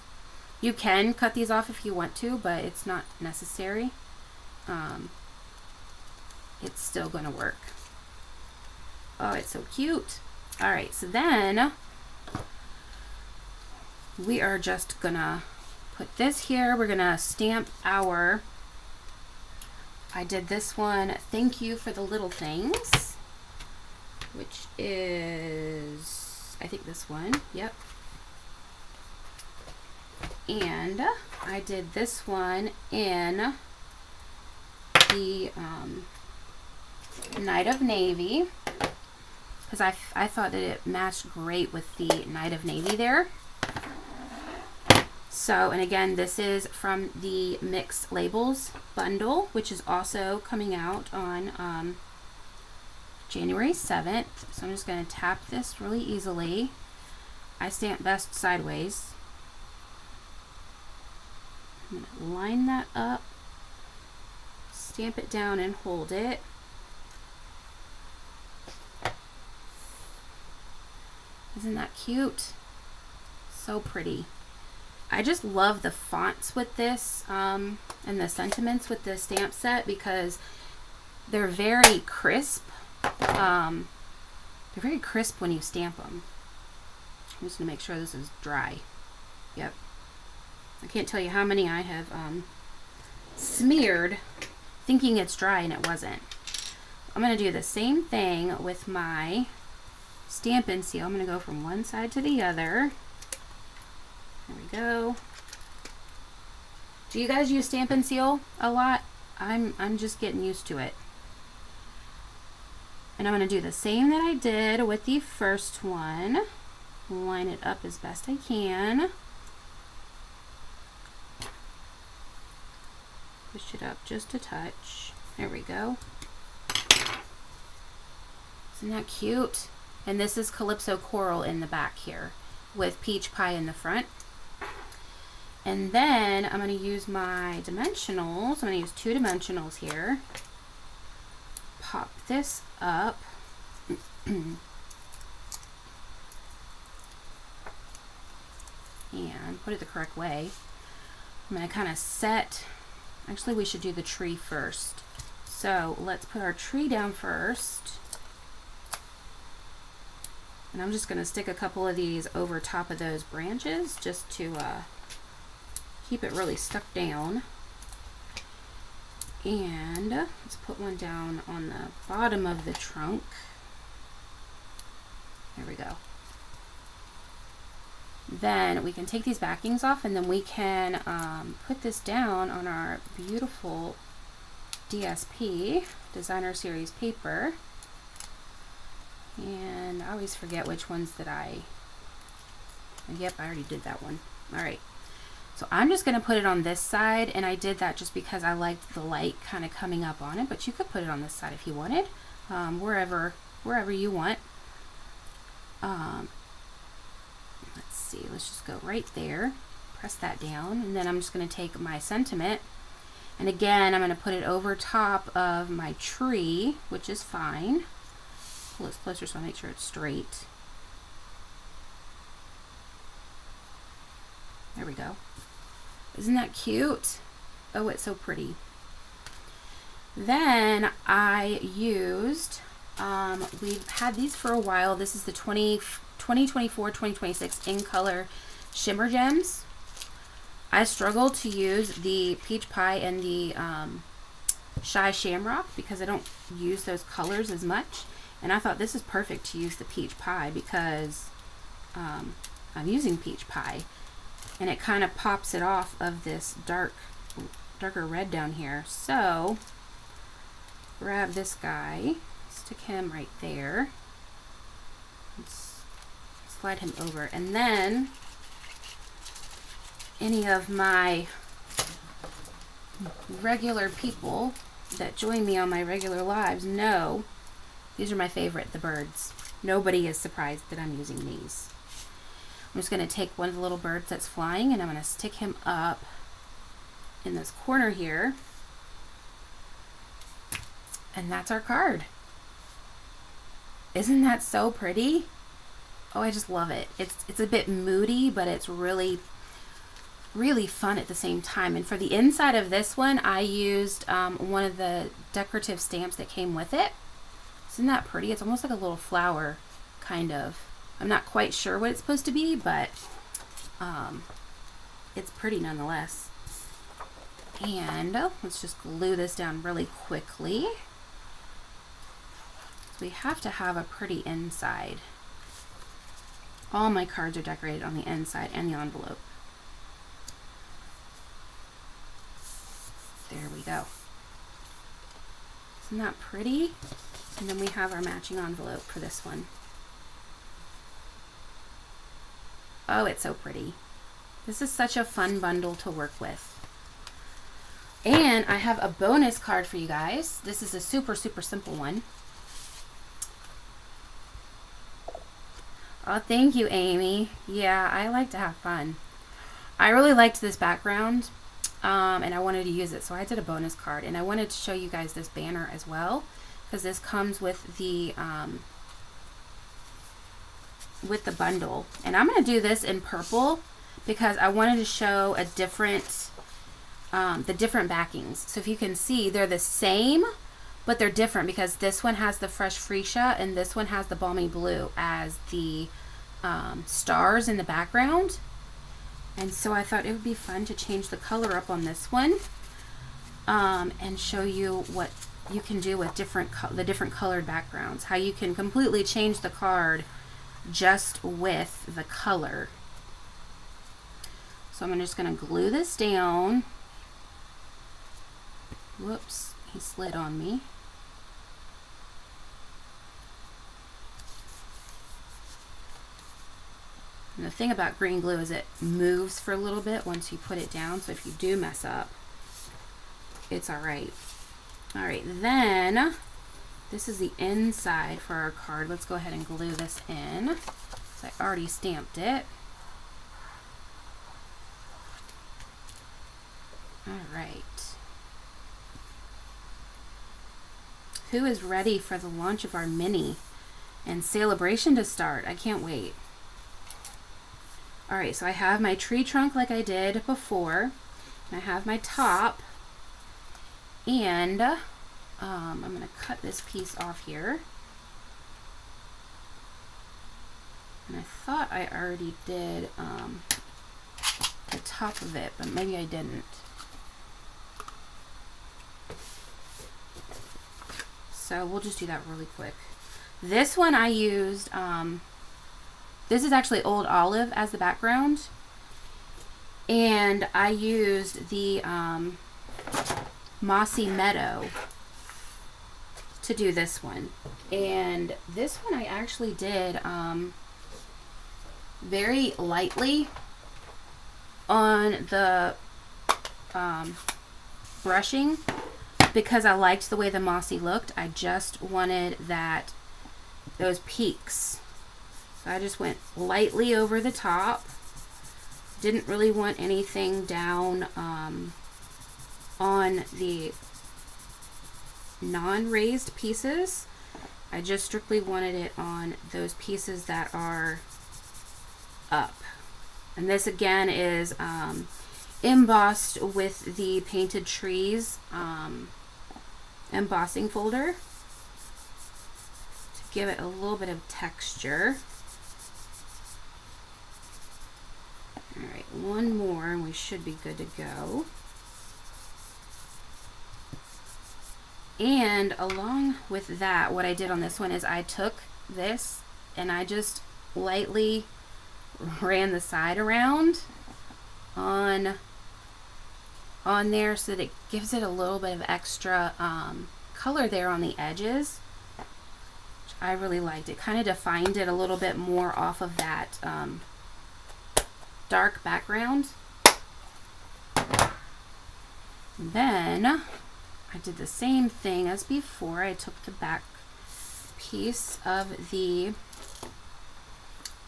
Speaker 1: You can cut these off if you want to, but it's not necessary. It's still going to work. Oh, it's so cute. All right, so then we are just gonna put this here. We're gonna stamp our, I did this one, thank you for the little things, which is, I think this one, yep. And I did this one in the Night of Navy, because I thought that it matched great with the Night of Navy there. So, and again, this is from the Mixed Labels bundle, which is also coming out on January 7th. So I'm just going to tap this really easily. I stamp best sideways. I'm going to line that up, stamp it down and hold it. Isn't that cute? So pretty. I just love the fonts with this and the sentiments with this stamp set because they're very crisp. They're very crisp when you stamp them. I'm just going to make sure this is dry. Yep. I can't tell you how many I have smeared thinking it's dry and it wasn't. I'm going to do the same thing with my Stampin' Seal. I'm going to go from one side to the other. There we go. Do you guys use Stampin' Seal a lot? I'm just getting used to it. And I'm going to do the same that I did with the first one. Line it up as best I can. Push it up just a touch. There we go. Isn't that cute? And this is Calypso Coral in the back here with Peach Pie in the front. And then I'm going to use my dimensionals. I'm going to use 2 dimensionals here. Pop this up. And put it the correct way. I'm going to kind of set, actually we should do the tree first. So let's put our tree down first. And I'm just going to stick a couple of these over top of those branches just to keep it really stuck down. And let's put one down on the bottom of the trunk. There we go. Then we can take these backings off and then we can put this down on our beautiful DSP, Designer Series paper. And I always forget which ones that yep, I already did that one. All right. So I'm just going to put it on this side, and I did that just because I liked the light kind of coming up on it, but you could put it on this side if you wanted, wherever you want. Let's see, let's just go right there, press that down, and then I'm just going to take my sentiment, and again, I'm going to put it over top of my tree, which is fine. pull this closer so I make sure it's straight. There we go. Isn't that cute? Oh, it's so pretty. Then I used, we've had these for a while. This is the 2024-2026 in color shimmer gems. I struggle to use the peach pie and the shy shamrock because I don't use those colors as much. And I thought this is perfect to use the peach pie because I'm using peach pie. And it kind of pops it off of this darker red down here. So grab this guy, stick him right there, let's slide him over, and then any of my regular people that join me on my regular lives know these are my favorite, the birds. Nobody is surprised that I'm using these. I'm just going to take one of the little birds that's flying and I'm going to stick him up in this corner here. And that's our card. Isn't that so pretty? Oh, I just love it. It's a bit moody, but it's really, really fun at the same time. And for the inside of this one, I used one of the decorative stamps that came with it. Isn't that pretty? It's almost like a little flower, kind of. I'm not quite sure what it's supposed to be, but it's pretty nonetheless. And let's just glue this down really quickly. We have to have a pretty inside. All my cards are decorated on the inside and the envelope. There we go. Isn't that pretty? And then we have our matching envelope for this one. Oh, it's so pretty. This is such a fun bundle to work with. And I have a bonus card for you guys. This is a super, super simple one. Oh, thank you, Amy. Yeah, I like to have fun. I really liked this background, and I wanted to use it, so I did a bonus card. And I wanted to show you guys this banner as well, because this comes with the bundle. And I'm going to do this in purple because I wanted to show a different, the different backings. So if you can see, they're the same, but they're different because this one has the fresh freesia and this one has the balmy blue as the stars in the background. And so I thought it would be fun to change the color up on this one and show you what you can do with the different colored backgrounds, how you can completely change the card just with the color. So I'm just going to glue this down. Whoops, he slid on me. And the thing about green glue is it moves for a little bit once you put it down, so if you do mess up, it's alright. Alright, then this is the inside for our card. Let's go ahead and glue this in. So I already stamped it. Alright. Who is ready for the launch of our mini and Sale-a-bration to start? I can't wait. Alright, so I have my tree trunk like I did before. And I have my top. And I'm going to cut this piece off here. And I thought I already did the top of it, but maybe I didn't. So we'll just do that really quick. This one I used, this is actually Old Olive as the background. And I used the Mossy Meadow to do this one. And this one I actually did very lightly on the brushing because I liked the way the mossy looked. I just wanted those peaks. So I just went lightly over the top. Didn't really want anything down on the non-raised pieces. I just strictly wanted it on those pieces that are up. And this again is embossed with the Painted Trees embossing folder to give it a little bit of texture. Alright, one more and we should be good to go. And along with that, what I did on this one is I took this and I just lightly ran the side around on there so that it gives it a little bit of extra color there on the edges, which I really liked. It kind of defined it a little bit more off of that dark background. And then I did the same thing as before. I took the back piece of the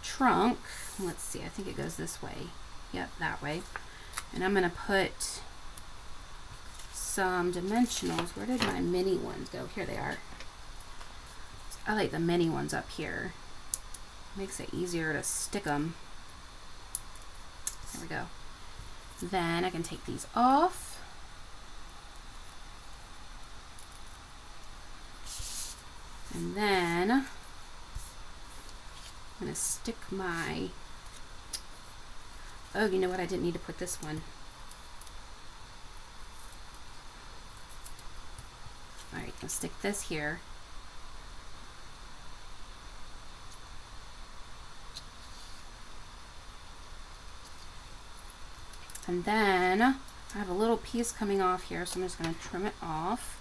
Speaker 1: trunk. Let's see, I think it goes this way. Yep, that way. And I'm going to put some dimensionals. Where did my mini ones go? Here they are. I like the mini ones up here. Makes it easier to stick them. There we go. Then I can take these off. And then I'm going to stick my, oh, you know what? I didn't need to put this one. Alright, I'll stick this here. And then I have a little piece coming off here, so I'm just going to trim it off.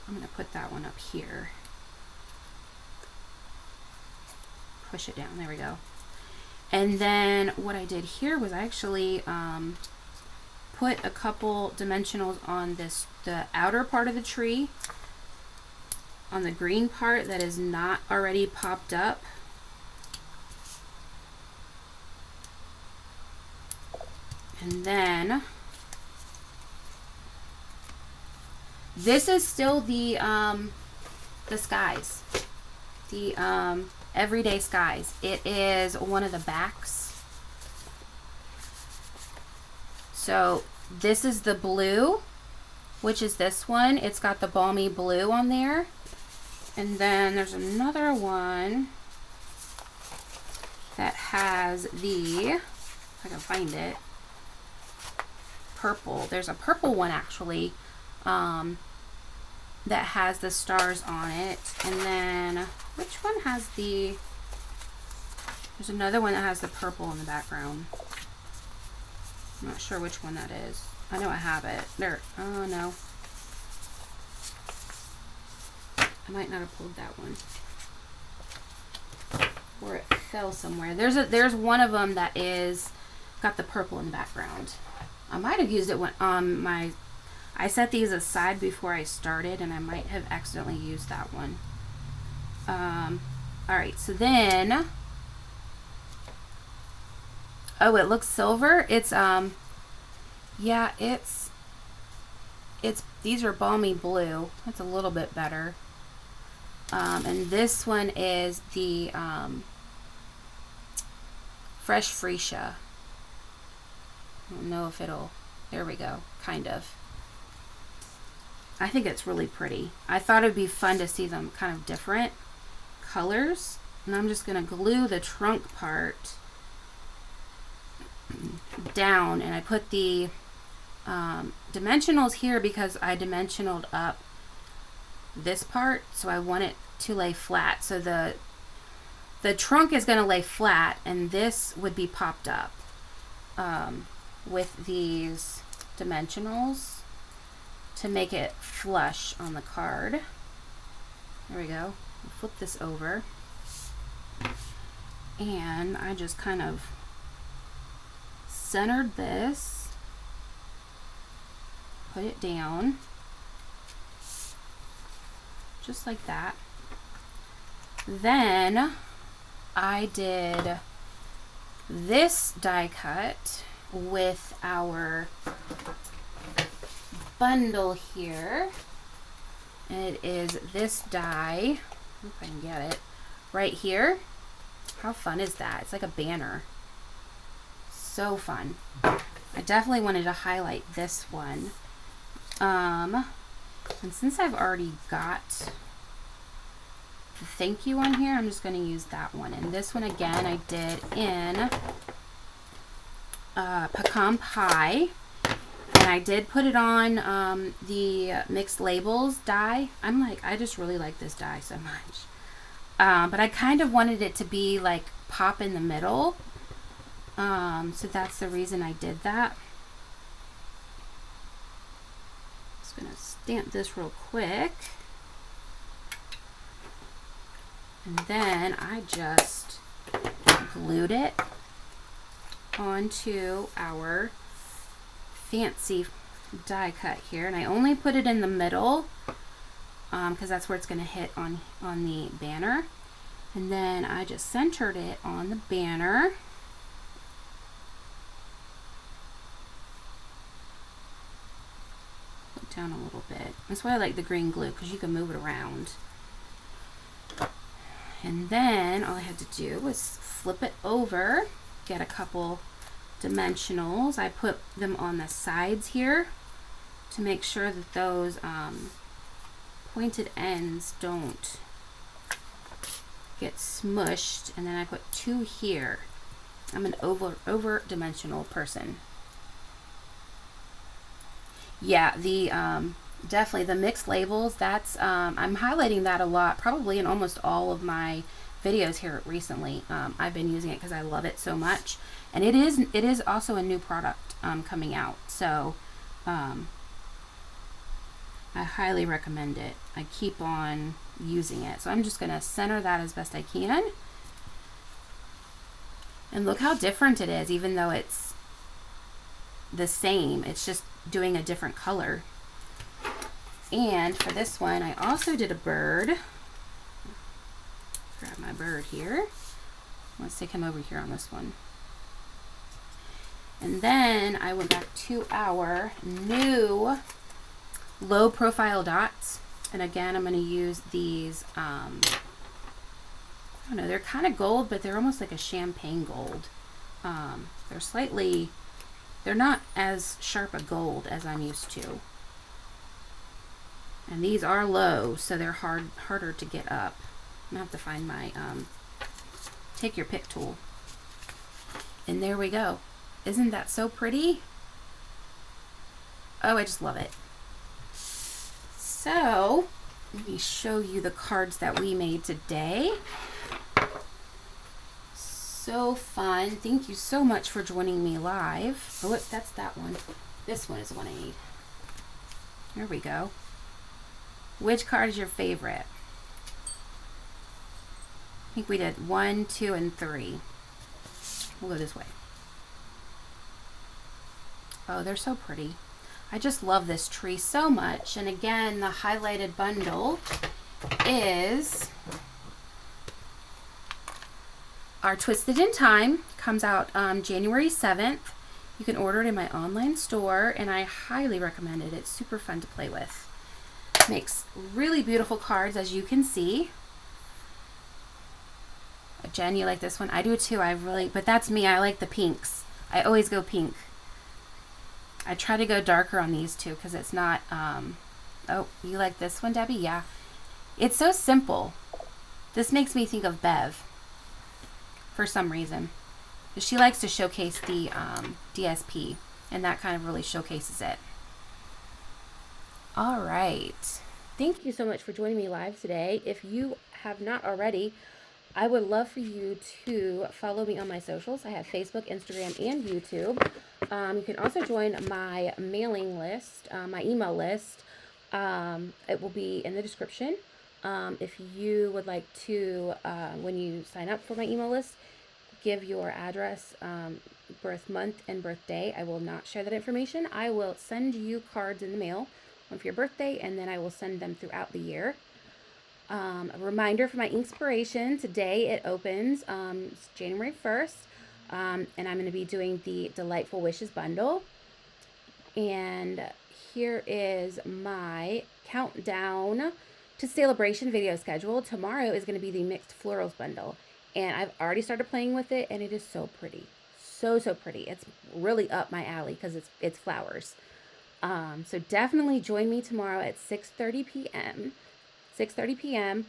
Speaker 1: I'm going to put that one up here. Push it down. There we go. And then what I did here was I actually put a couple dimensionals on the outer part of the tree, on the green part that is not already popped up. And then this is still the skies, the everyday skies. It is one of the backs. So this is the blue, which is this one. It's got the balmy blue on there. And then there's another one that has the, if I can find it, purple. There's a purple one actually. That has the stars on it. And then which one has the, there's another one that has the purple in the background. I'm not sure which one that is. I know I have it there. Oh no, I might not have pulled that one, or it fell somewhere. There's one of them that is got the purple in the background. I might have used it when I set these aside before I started, and I might have accidentally used that one. Alright, so then, oh, it looks silver. It's, yeah, it's, these are balmy blue. That's a little bit better. And this one is the, fresh freesia. I don't know if it'll, there we go, kind of. I think it's really pretty. I thought it'd be fun to see them kind of different colors. And I'm just going to glue the trunk part down. And I put the dimensionals here because I dimensionaled up this part. So I want it to lay flat. So the trunk is going to lay flat, and this would be popped up with these dimensionals to make it flush on the card. There we go. Flip this over, and I just kind of centered this, put it down just like that. Then I did this die cut with our bundle here. It is this die. If I can get it right here. How fun is that? It's like a banner. So fun. I definitely wanted to highlight this one. And since I've already got the thank you on here, I'm just going to use that one. And this one again I did in pecan pie. And I did put it on the mixed labels die. I just really like this die so much. But I kind of wanted it to be like pop in the middle. So that's the reason I did that. Just gonna stamp this real quick. And then I just glued it onto our fancy die cut here, and I only put it in the middle because that's where it's going to hit on the banner. And then I just centered it on the banner. Put down a little bit. That's why I like the green glue, because you can move it around. And then all I had to do was flip it over, get a couple dimensionals. I put them on the sides here to make sure that those pointed ends don't get smushed. And then I put 2 here. I'm an over dimensional person. Yeah, the definitely the mixed labels, that's I'm highlighting that a lot, probably in almost all of my videos here recently. I've been using it because I love it so much. And it is also a new product coming out, so I highly recommend it. I keep on using it. So I'm just going to center that as best I can. And look how different it is, even though it's the same. It's just doing a different color. And for this one, I also did a bird. Grab my bird here. Let's take him over here on this one. And then I went back to our new low profile dots. And again, I'm going to use these, I don't know, they're kind of gold, but they're almost like a champagne gold. They're not as sharp a gold as I'm used to. And these are low, so they're harder to get up. I'm going to have to find my, take your pick tool. And there we go. Isn't that so pretty? Oh, I just love it. So, let me show you the cards that we made today. So fun. Thank you so much for joining me live. Oh, look, that's that one. This one is the one I need. There we go. Which card is your favorite? I think we did 1, 2, and 3. We'll go this way. Oh, they're so pretty. I just love this tree so much. And again, the highlighted bundle is our Twisted in Time. Comes out January 7th. You can order it in my online store, and I highly recommend it. It's super fun to play with. Makes really beautiful cards, as you can see. Jen, you like this one? I do too. But that's me. I like the pinks. I always go pink. I try to go darker on these two because it's not, oh, you like this one, Debbie? Yeah. It's so simple. This makes me think of Bev for some reason. She likes to showcase the DSP, and that kind of really showcases it. All right. Thank you so much for joining me live today. If you have not already, I would love for you to follow me on my socials. I have Facebook, Instagram, and YouTube. You can also join my mailing list, my email list. It will be in the description. If you would like to, when you sign up for my email list, give your address, birth month, and birthday. I will not share that information. I will send you cards in the mail, one for your birthday, and then I will send them throughout the year. A reminder for my inspiration, today it opens, it's January 1st, and I'm going to be doing the Delightful Wishes bundle. And here is my countdown to Sale-a-bration video schedule. Tomorrow is going to be the mixed florals bundle. And I've already started playing with it, and it is so pretty. So, so pretty. It's really up my alley because it's flowers. So definitely join me tomorrow at 6:30 p.m. 6:30 p.m.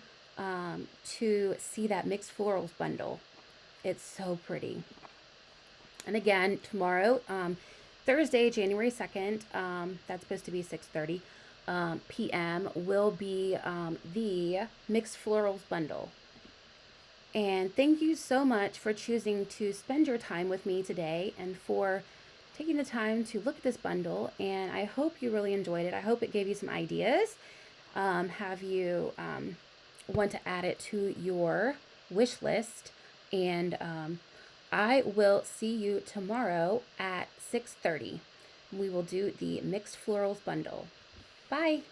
Speaker 1: To see that mixed florals bundle. It's so pretty. And again, tomorrow, Thursday, January 2nd, that's supposed to be 6:30 p.m., will be the mixed florals bundle. And thank you so much for choosing to spend your time with me today and for taking the time to look at this bundle. And I hope you really enjoyed it. I hope it gave you some ideas. Have you want to add it to your wish list. And I will see you tomorrow at 6:30. We will do the mixed florals bundle. Bye.